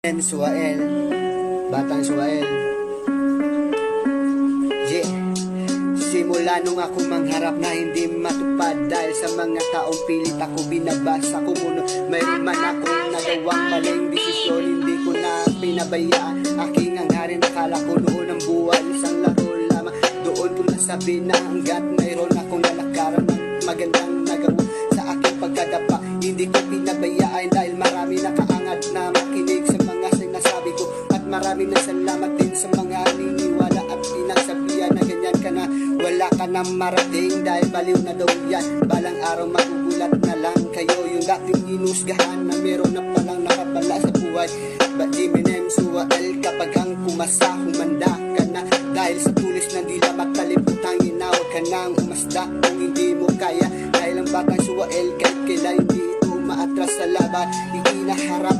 Suwael, Batang Suwael. Yeah. Simula nung ako mangharap na hindi matupad, dahil sa mga taong pilit ako binabasa ko muna. Mayroon man akong nagawang maling desisyon, hindi ko na pinabayaan. Aking hangarin, akala ko noon ang buhay isang laro lamang. Doon ko nasabi na hanggat mayroon akong lalakaran ng magandang nagawa sa aking pagkadapa, hindi ko pinabayaan. Dahil marami nakaangat na makinig sa mga sinasabi ko, at marami na salamat din sa mga niniwala at pinasabihan na ganyan ka na, wala ka na marating dahil baliw na daw yan. Balang araw magugulat na lang kayo, yung dating inusgahan na meron na palang nakabala sa buhay. But Jiminem Suwael, kapag ang kumasa, humanda ka na, dahil sa tulis na dila makaliputang inawag ka nang umasda kung hindi mo kaya. Dahil ang Batang Suwael kahit kailan hindi ito maatras sa laban, ikinaharap